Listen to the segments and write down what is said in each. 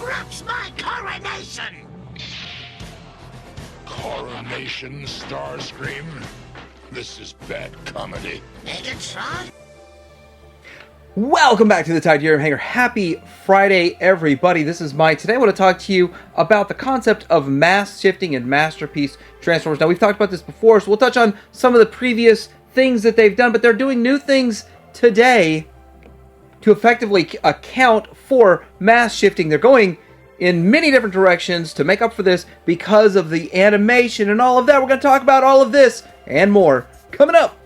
interrupts my coronation! Coronation, Starscream? This is bad comedy. Megatron? Welcome back to the Titanium Hangar. Happy Friday, everybody. This is Mike. Today I want to talk to you about the concept of mass shifting and masterpiece transformers. Now, we've talked about this before, so we'll touch on some of the previous things that they've done, but they're doing new things today to effectively account for mass shifting. They're going in many different directions to make up for this because of the animation and all of that. We're going to talk about all of this and more coming up.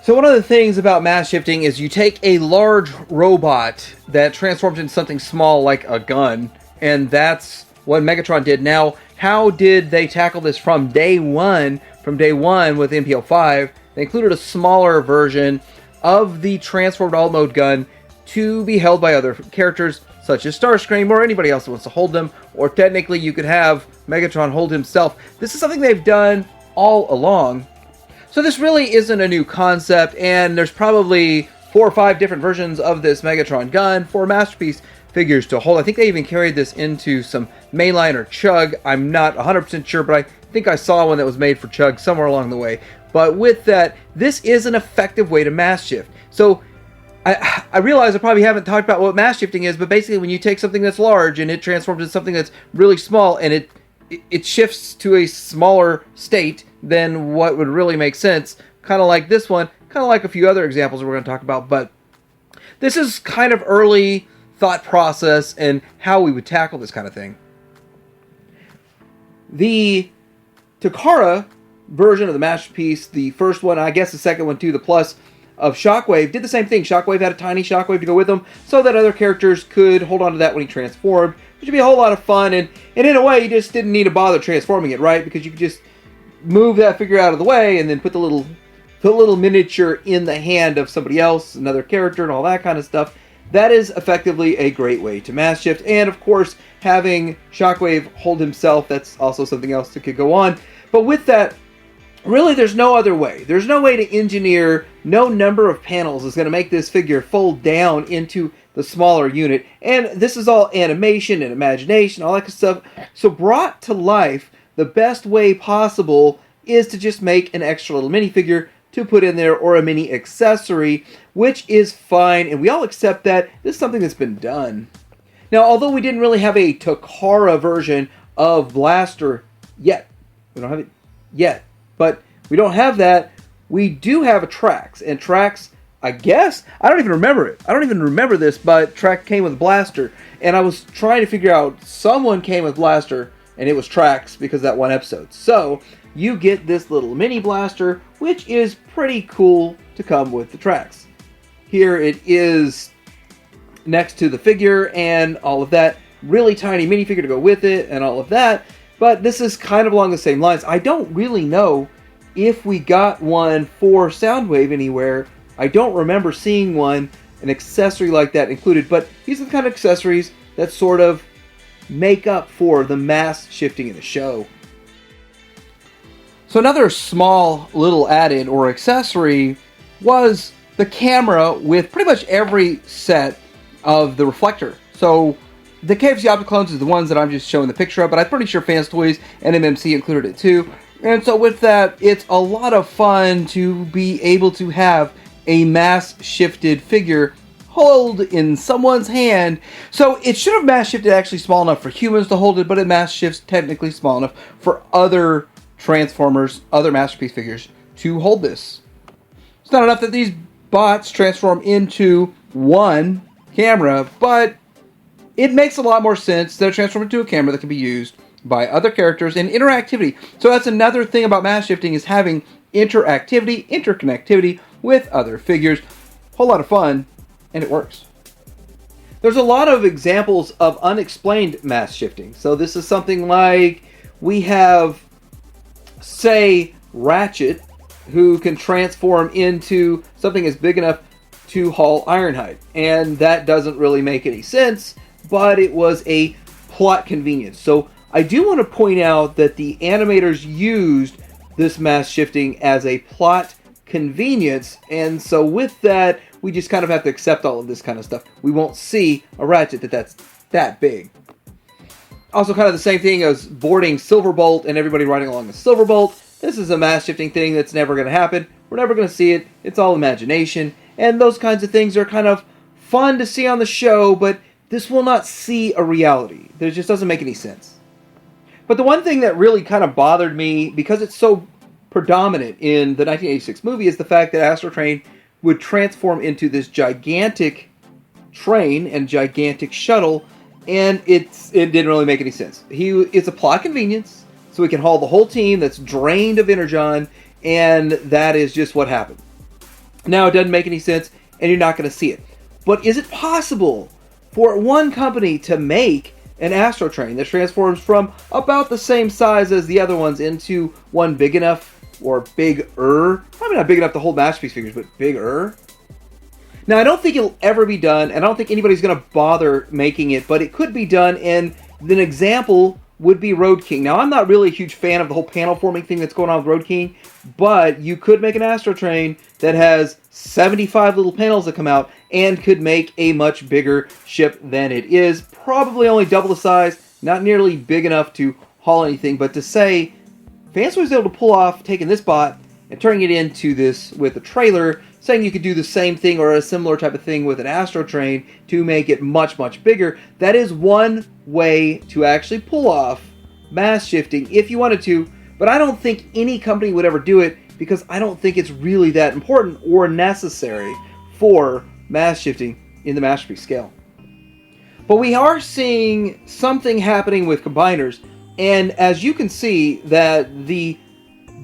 So one of the things about mass shifting is you take a large robot that transforms into something small like a gun, and that's what Megatron did. Now, how did they tackle this from day one? From day one with MPO5, they included a smaller version of the transformed alt-mode gun to be held by other characters such as Starscream or anybody else that wants to hold them, or technically you could have Megatron hold himself. This is something they've done all along. So this really isn't a new concept, and there's probably 4 or 5 different versions of this Megatron gun for masterpiece figures to hold. I think they even carried this into some mainline or Chug. I'm not 100% sure, but I think I saw one that was made for Chug somewhere along the way. But with that, this is an effective way to mass shift. So I realize I probably haven't talked about what mass shifting is, but basically when you take something that's large and it transforms into something that's really small and it shifts to a smaller state than what would really make sense, kind of like this one, kind of like a few other examples we're going to talk about, but this is kind of early thought process and how we would tackle this kind of thing. The Takara version of the masterpiece, the first one, I guess the second one too, the Plus of Shockwave, did the same thing. Shockwave had a tiny Shockwave to go with him so that other characters could hold on to that when he transformed, which would be a whole lot of fun, and in a way you just didn't need to bother transforming it, right? Because you could just move that figure out of the way and then put the little miniature in the hand of somebody else, another character, and all that kind of stuff. That is effectively a great way to mass shift. And of course, having Shockwave hold himself, that's also something else that could go on. But with that, really there's no other way. There's no way to engineer, no number of panels is going to make this figure fold down into the smaller unit. And this is all animation and imagination, all that kind of stuff. So brought to life, the best way possible is to just make an extra little minifigure to put in there, or a mini accessory, which is fine, and we all accept that. This is something that's been done. Now, although we didn't really have a Takara version of Blaster yet, we don't have it yet, but we don't have that, we do have a Trax, and Trax, I guess, I don't even remember it. I don't even remember this, but Trax came with Blaster, and I was trying to figure out, someone came with Blaster, and it was Trax because of that one episode. So you get this little mini blaster, which is pretty cool to come with the Trax. Here it is next to the figure and all of that. Really tiny minifigure to go with it and all of that. But this is kind of along the same lines. I don't really know if we got one for Soundwave anywhere. I don't remember seeing one, an accessory like that included. But these are the kind of accessories that sort of make up for the mass shifting in the show. So another small little add-in or accessory was the camera with pretty much every set of the reflector. So the KFC Optic clones is the ones that I'm just showing the picture of, but I'm pretty sure Fans Toys and MMC included it too. And so with that, it's a lot of fun to be able to have a mass shifted figure hold in someone's hand. So it should have mass shifted actually small enough for humans to hold it, but it mass shifts technically small enough for other Transformers, other masterpiece figures to hold this. It's not enough that these bots transform into one camera, but it makes a lot more sense that it transforms into a camera that can be used by other characters and interactivity. So that's another thing about mass shifting, is having interactivity, interconnectivity with other figures. Whole lot of fun. And it works. There's a lot of examples of unexplained mass shifting. So this is something like we have, say, Ratchet, who can transform into something as big enough to haul Ironhide. And that doesn't really make any sense, but it was a plot convenience. So I do want to point out that the animators used this mass shifting as a plot convenience. And so with that, we just kind of have to accept all of this kind of stuff. We won't see a Ratchet that's that big. Also kind of the same thing as boarding Silverbolt and everybody riding along the Silverbolt. This is a mass shifting thing that's never going to happen. We're never going to see it. It's all imagination. And those kinds of things are kind of fun to see on the show, but this will not see a reality. It just doesn't make any sense. But the one thing that really kind of bothered me, because it's so predominant in the 1986 movie, is the fact that Astrotrain would transform into this gigantic train and gigantic shuttle, and it didn't really make any sense. It's a plot convenience, so we can haul the whole team that's drained of energon, and that is just what happened. Now, it doesn't make any sense, and you're not going to see it. But is it possible for one company to make an Astrotrain that transforms from about the same size as the other ones into one big enough, or bigger? Probably not big enough to hold Masterpiece figures, but bigger. Now, I don't think it'll ever be done, and I don't think anybody's going to bother making it, but it could be done, and an example would be Road King. Now, I'm not really a huge fan of the whole panel forming thing that's going on with Road King, but you could make an Astrotrain that has 75 little panels that come out and could make a much bigger ship than it is. Probably only double the size, not nearly big enough to haul anything, but to say, Fansui was able to pull off taking this bot and turning it into this with a trailer, saying you could do the same thing or a similar type of thing with an Astrotrain to make it much, much bigger. That is one way to actually pull off mass shifting if you wanted to, but I don't think any company would ever do it because I don't think it's really that important or necessary for mass shifting in the Masterpiece scale. But we are seeing something happening with combiners, and as you can see that the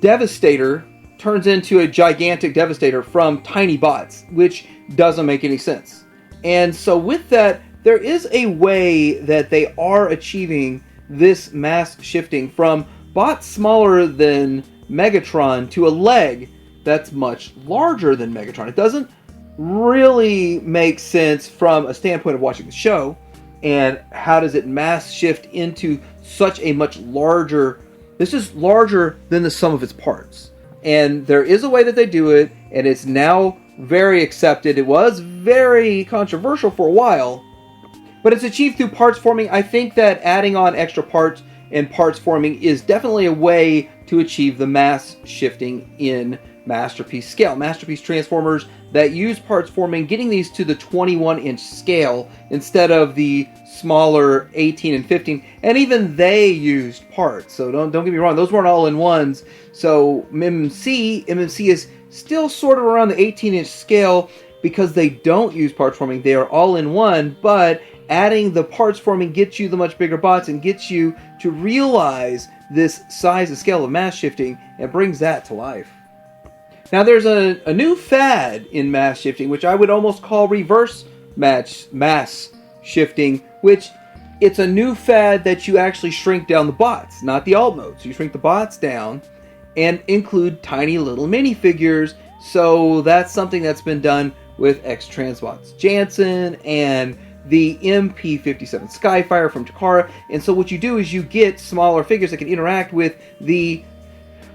Devastator turns into a gigantic Devastator from tiny bots, which doesn't make any sense. And so with that, there is a way that they are achieving this mass shifting from bots smaller than Megatron to a leg that's much larger than Megatron. It doesn't really make sense from a standpoint of watching the show, and how does it mass shift into such a much larger... This is larger than the sum of its parts. And there is a way that they do it, and it's now very accepted. It was very controversial for a while, but it's achieved through parts forming. I think that adding on extra parts and parts forming is definitely a way to achieve the mass shifting in Masterpiece scale. Masterpiece Transformers that use parts forming, getting these to the 21-inch scale instead of the smaller 18 and 15, and even they used parts, so don't get me wrong, those weren't all in ones. So MMC is still sort of around the 18-inch scale because they don't use parts forming. They are all in one, but adding the parts forming gets you the much bigger bots and gets you to realize this size and scale of mass shifting and brings that to life. Now there's a new fad in mass shifting, which I would almost call reverse mass shifting, which it's a new fad that you actually shrink down the bots, not the alt modes. You shrink the bots down and include tiny little minifigures. So that's something that's been done with X-Transbots Jansen and the MP57 Skyfire from Takara. And so what you do is you get smaller figures that can interact with the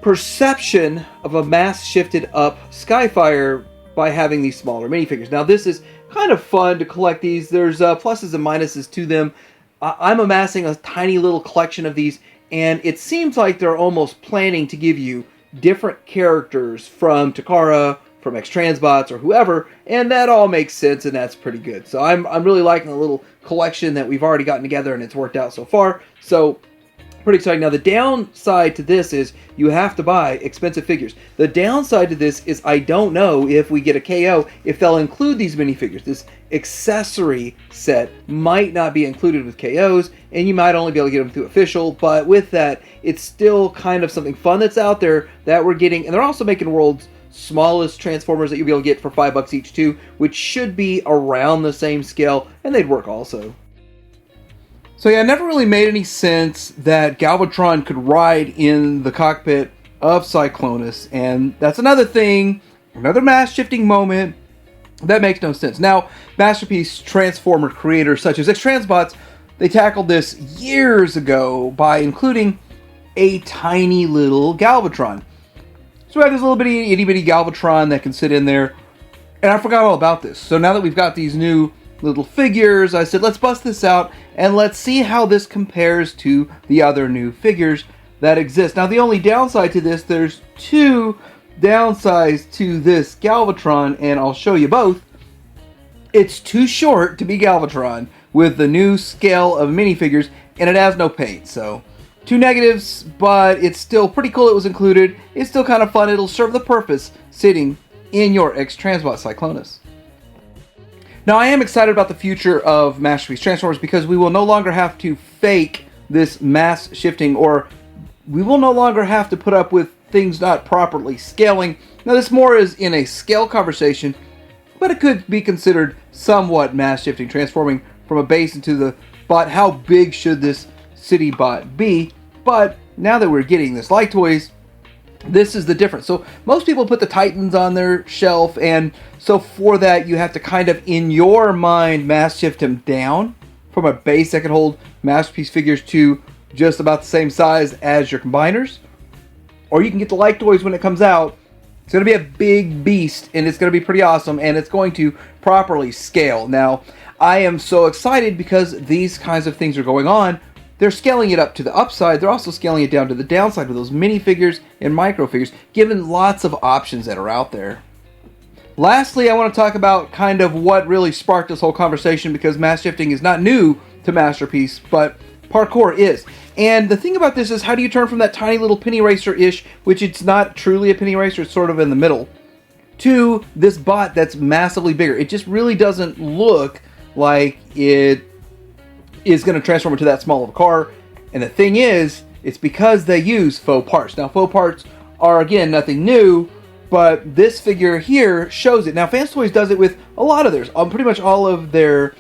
perception of a mass shifted up Skyfire by having these smaller minifigures. Now this is kind of fun to collect these. There's pluses and minuses to them. I'm amassing a tiny little collection of these, and it seems like they're almost planning to give you different characters from Takara, from X-Transbots, or whoever, and that all makes sense, and that's pretty good. So I'm really liking the little collection that we've already gotten together, and it's worked out so far. So pretty exciting. Now the downside to this is you have to buy expensive figures. The downside to this is I don't know if we get a KO if they'll include these minifigures. This accessory set might not be included with KOs, and you might only be able to get them through official, but with that, it's still kind of something fun that's out there that we're getting. And they're also making the world's smallest Transformers that you'll be able to get for $5 each too, which should be around the same scale, and they'd work also. So yeah, it never really made any sense that Galvatron could ride in the cockpit of Cyclonus, and that's another thing, another mass-shifting moment that makes no sense. Now, Masterpiece Transformer creators such as X-Transbots, they tackled this years ago by including a tiny little Galvatron. So we have this little bitty, itty bitty Galvatron that can sit in there. And I forgot all about this. So now that we've got these new little figures, I said, let's bust this out and let's see how this compares to the other new figures that exist. Now, the only downside to this, there's two downsides to this Galvatron, and I'll show you both. It's too short to be Galvatron with the new scale of minifigures, and it has no paint. So, two negatives, but it's still pretty cool it was included. It's still kind of fun. It'll serve the purpose sitting in your X-Transbot Cyclonus. Now, I am excited about the future of Masterpiece Transformers because we will no longer have to fake this mass shifting, or we will no longer have to put up with things not properly scaling. Now, this more is in a scale conversation, but it could be considered somewhat mass shifting, transforming from a base into the bot. How big should this city bot be? But now that we're getting this Light Toys, this is the difference. So most people put the Titans on their shelf, and so for that you have to kind of in your mind mass shift him down from a base that can hold Masterpiece figures to just about the same size as your combiners. Or you can get the Light Toys when it comes out. It's going to be a big beast, and it's going to be pretty awesome, and it's going to properly scale. Now, I am so excited because these kinds of things are going on. They're scaling it up to the upside. They're also scaling it down to the downside with those minifigures and microfigures, given lots of options that are out there. Lastly, I want to talk about kind of what really sparked this whole conversation, because mass shifting is not new to Masterpiece, but parkour is. And the thing about this is, how do you turn from that tiny little penny racer-ish, which it's not truly a penny racer, it's sort of in the middle, to this bot that's massively bigger? It just really doesn't look like it is going to transform into that small of a car. And the thing is, it's because they use faux parts. Now, faux parts are, again, nothing new, but this figure here shows it. Now, Fans Toys does it with a lot of theirs. On pretty much all of their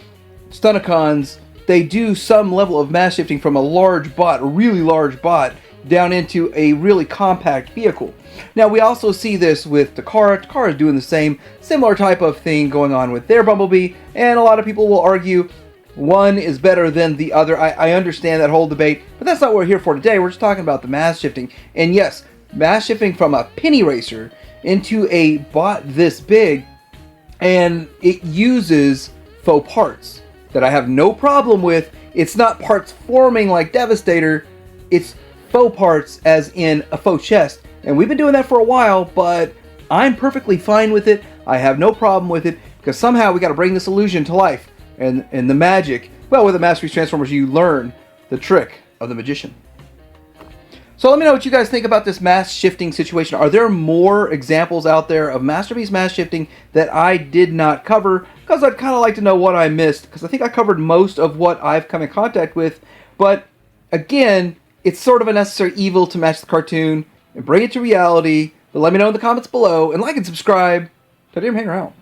Stunticons, they do some level of mass shifting from a large bot, a really large bot, down into a really compact vehicle. Now, we also see this with Takara. Takara is doing the same, similar type of thing going on with their Bumblebee, and a lot of people will argue one is better than the other. I understand that whole debate, but that's not what we're here for today. We're just talking about the mass shifting. And yes, mass shifting from a penny racer into a bot this big, and it uses faux parts that I have no problem with. It's not parts forming like Devastator, it's faux parts as in a faux chest. And we've been doing that for a while, but I'm perfectly fine with it. I have no problem with it, because somehow we got to bring this illusion to life. And the magic, well, with the Masterpiece Transformers, you learn the trick of the magician. So let me know what you guys think about this mass shifting situation. Are there more examples out there of Masterpiece mass shifting that I did not cover? Because I'd kind of like to know what I missed, because I think I covered most of what I've come in contact with. But again, it's sort of a necessary evil to match the cartoon and bring it to reality. But let me know in the comments below, and like and subscribe. Titanium Hanger out.